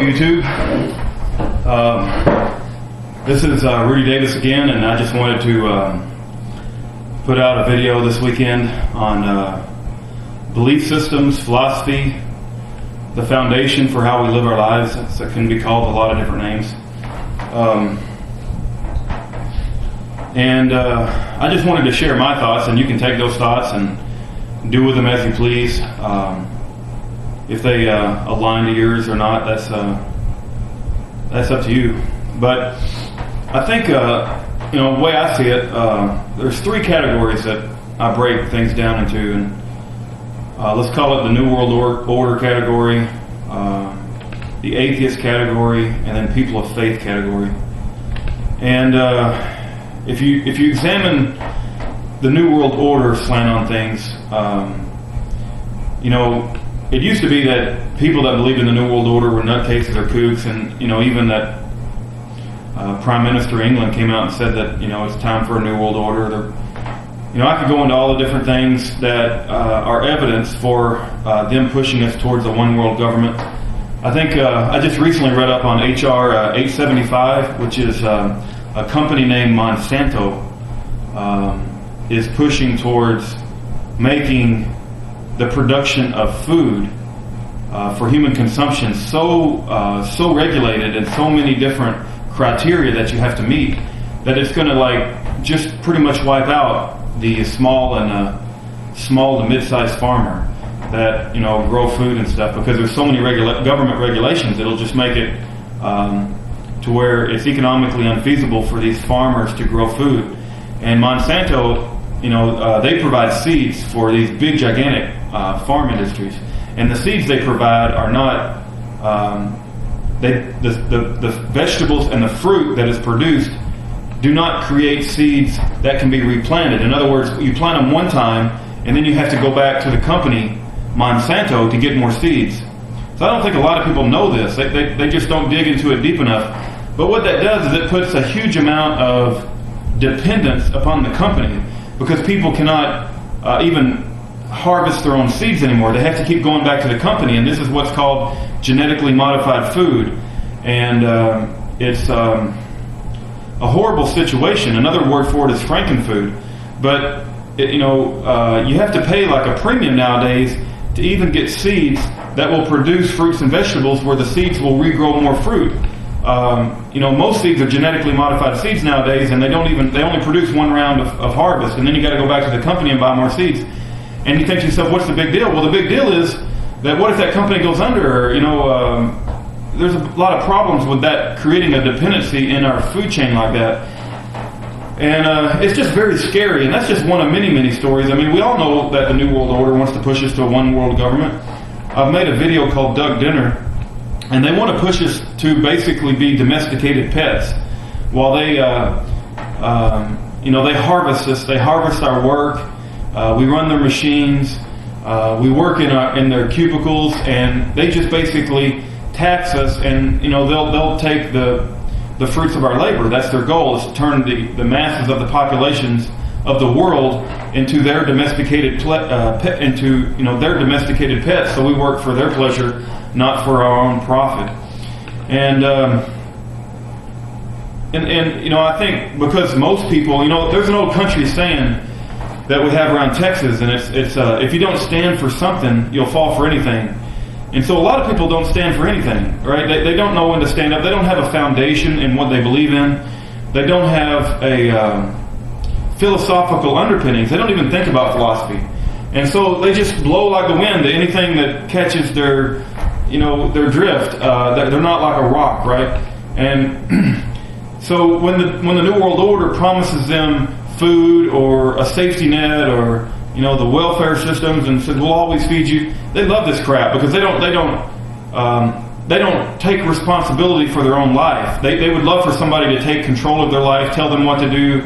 YouTube. This is Rudy Davis again, and I just wanted to put out a video this weekend on belief systems, philosophy, the foundation for how we live our lives. It can be called a lot of different names. I just wanted to share my thoughts, and you can take those thoughts and do with them as you please. If they align to yours or not, that's up to you. But I think, the way I see it, there's three categories that I break things down into, and let's call it the New World Order category, the atheist category, and then people of faith category. And if you examine the New World Order slant on things, it used to be that people that believed in the New World Order were nutcases or kooks, and even that Prime Minister of England came out and said that it's time for a New World Order. I could go into all the different things that are evidence for them pushing us towards a one world government. I think I just recently read up on HR 875, which is a company named Monsanto is pushing towards making the production of food for human consumption so regulated and so many different criteria that you have to meet that it's going to just pretty much wipe out the small to mid-sized farmer that grow food and stuff, because there's so many government regulations. It'll just make it to where it's economically unfeasible for these farmers to grow food. And Monsanto, they provide seeds for these big, gigantic farm industries, and the seeds they provide are not the vegetables and the fruit that is produced do not create seeds that can be replanted. In other words, you plant them one time, and then you have to go back to the company Monsanto to get more seeds. So I don't think a lot of people know this. They just don't dig into it deep enough. But what that does is it puts a huge amount of dependence upon the company, because people cannot even harvest their own seeds anymore. They have to keep going back to the company, and this is what's called genetically modified food. And it's a horrible situation. Another word for it is Frankenfood. But you have to pay like a premium nowadays to even get seeds that will produce fruits and vegetables, where the seeds will regrow more fruit. Most seeds are genetically modified seeds nowadays, and they only produce one round of harvest, and then you got to go back to the company and buy more seeds. And you think to yourself, what's the big deal? Well, the big deal is that what if that company goes under? There's a lot of problems with that, creating a dependency in our food chain like that. And it's just very scary, and that's just one of many, many stories. I mean, we all know that the New World Order wants to push us to a one world government. I've made a video called Duck Dinner, and they want to push us to basically be domesticated pets, while they harvest us. They harvest our work. We run their machines. We work in their cubicles, and they just basically tax us, and they'll take the fruits of our labor. That's their goal, is to turn the masses of the populations of the world into their domesticated their domesticated pets. So we work for their pleasure, not for our own profit. And I think because most people, there's an old country saying that we have around Texas, and it's if you don't stand for something, you'll fall for anything. And so a lot of people don't stand for anything, right? They don't know when to stand up. They don't have a foundation in what they believe in. They don't have a philosophical underpinnings. They don't even think about philosophy. And so they just blow like the wind to anything that catches their drift. They're not like a rock, right? And so when the New World Order promises them food or a safety net or the welfare systems, and said we'll always feed you, they love this crap, because they don't take responsibility for their own life. They would love for somebody to take control of their life, tell them what to do,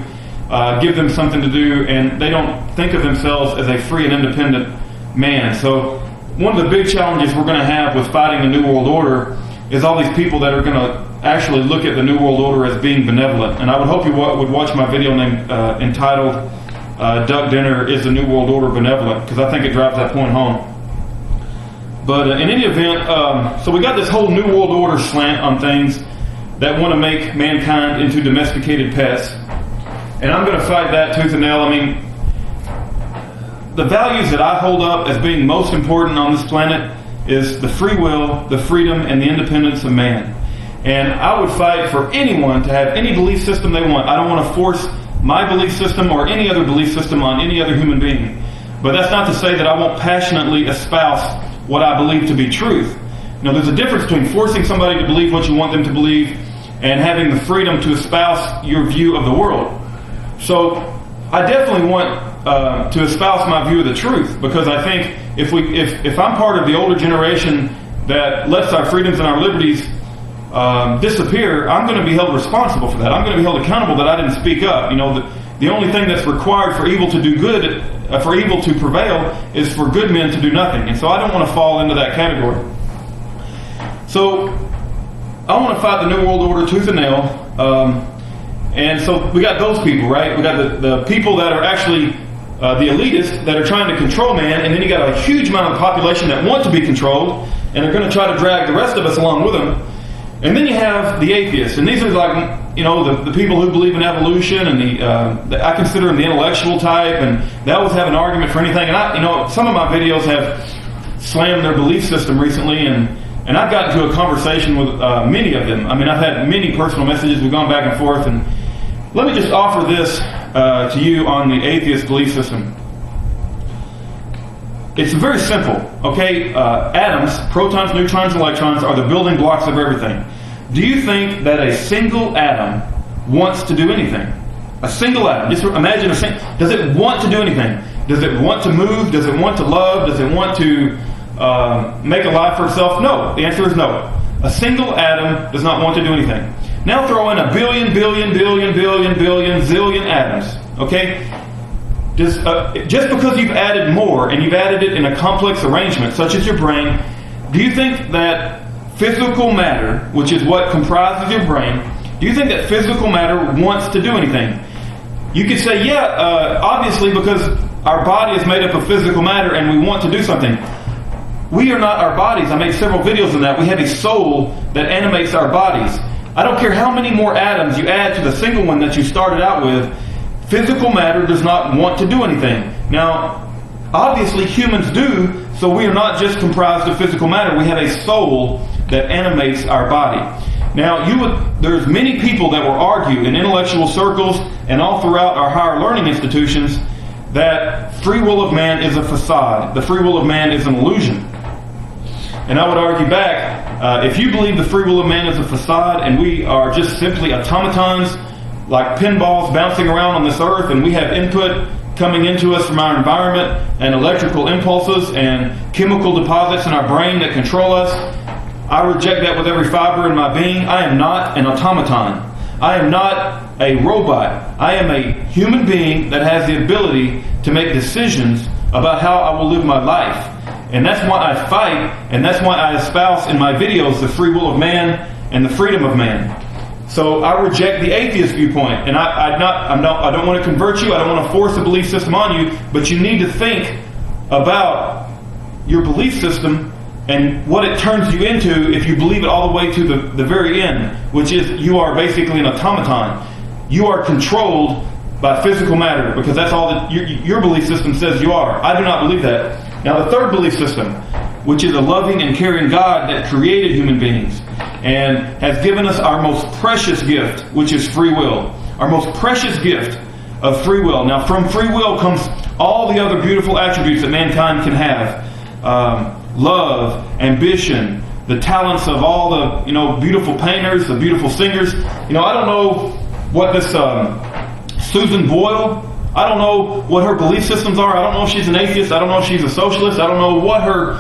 give them something to do, and they don't think of themselves as a free and independent man. So one of the big challenges we're going to have with fighting the New World Order is all these people that are going to actually look at the New World Order as being benevolent. And I would hope you would watch my video entitled Duck Dinner, Is the New World Order Benevolent? Because I think it drives that point home. But in any event, so we got this whole New World Order slant on things that want to make mankind into domesticated pets. And I'm going to fight that tooth and nail. I mean, the values that I hold up as being most important on this planet is the free will, the freedom, and the independence of man. And I would fight for anyone to have any belief system they want. I don't want to force my belief system or any other belief system on any other human being. But that's not to say that I won't passionately espouse what I believe to be truth. You know, there's a difference between forcing somebody to believe what you want them to believe and having the freedom to espouse your view of the world. So I definitely want to espouse my view of the truth, because I think if I'm part of the older generation that lets our freedoms and our liberties disappear, I'm going to be held responsible for that. I'm going to be held accountable that I didn't speak up. You know, the only thing that's required for evil to do good, for evil to prevail, is for good men to do nothing. And so I don't want to fall into that category. So I want to fight the New World Order tooth and nail. And so we got those people, right? We got the people that are actually the elitists that are trying to control man, and then you got a huge amount of the population that want to be controlled and are going to try to drag the rest of us along with them. And then you have the atheists, and these are like, you know, the people who believe in evolution, and I consider them the intellectual type, and they always have an argument for anything. And some of my videos have slammed their belief system recently, and I've gotten into a conversation with many of them. I mean, I've had many personal messages. We've gone back and forth, and let me just offer this to you on the atheist belief system. It's very simple, okay? Atoms, protons, neutrons, and electrons are the building blocks of everything. Do you think that a single atom wants to do anything? A single atom. Just imagine does it want to do anything? Does it want to move? Does it want to love? Does it want to make a life for itself? No. The answer is no. A single atom does not want to do anything. Now throw in a billion, zillion atoms, okay? Just because you've added more, and you've added it in a complex arrangement, such as your brain, do you think that physical matter, which is what comprises your brain, do you think that physical matter wants to do anything? You could say, yeah, obviously, because our body is made up of physical matter and we want to do something. We are not our bodies. I made several videos on that. We have a soul that animates our bodies. I don't care how many more atoms you add to the single one that you started out with, physical matter does not want to do anything. Now, obviously humans do, so we are not just comprised of physical matter. We have a soul that animates our body. Now, there's many people that will argue in intellectual circles and all throughout our higher learning institutions that free will of man is a facade. The free will of man is an illusion. And I would argue back, if you believe the free will of man is a facade and we are just simply automatons, like pinballs bouncing around on this earth, and we have input coming into us from our environment and electrical impulses and chemical deposits in our brain that control us, I reject that with every fiber in my being. I am not an automaton. I am not a robot. I am a human being that has the ability to make decisions about how I will live my life. And that's why I fight, and that's why I espouse in my videos the free will of man and the freedom of man. So I reject the atheist viewpoint, and I don't want to convert you. I don't want to force a belief system on you, but you need to think about your belief system and what it turns you into if you believe it all the way to the very end, which is you are basically an automaton. You are controlled by physical matter, because that's all that your belief system says you are. I do not believe that. Now, the third belief system, which is a loving and caring God that created human beings and has given us our most precious gift, which is free will. Our most precious gift of free will. Now, from free will comes all the other beautiful attributes that mankind can have. Love, ambition, the talents of all the beautiful painters, the beautiful singers. I don't know what this Susan Boyle, I don't know what her belief systems are. I don't know if she's an atheist. I don't know if she's a socialist. I don't know what her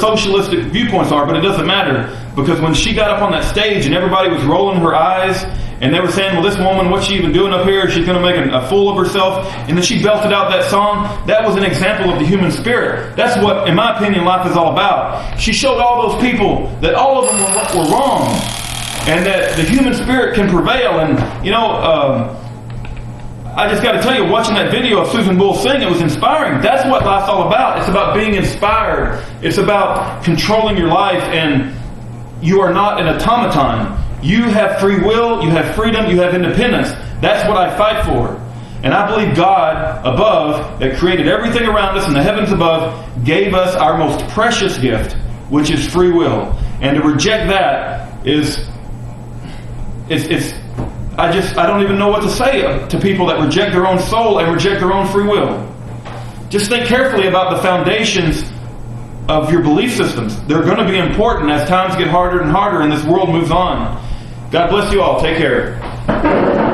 socialistic viewpoints are, but it doesn't matter, because when she got up on that stage and everybody was rolling her eyes and they were saying, well, this woman, what's she even doing up here? She's going to make a fool of herself. And then she belted out that song. That was an example of the human spirit. That's what, in my opinion, life is all about. She showed all those people that all of them were wrong, and that the human spirit can prevail. And, I just got to tell you, watching that video of Susan Bull sing, it was inspiring. That's what life's all about. It's about being inspired. It's about controlling your life, and you are not an automaton. You have free will, you have freedom, you have independence. That's what I fight for. And I believe God above, that created everything around us in the heavens above, gave us our most precious gift, which is free will. And to reject that is, I don't even know what to say to people that reject their own soul and reject their own free will. Just think carefully about the foundations of your belief systems. They're going to be important as times get harder and harder and this world moves on. God bless you all. Take care.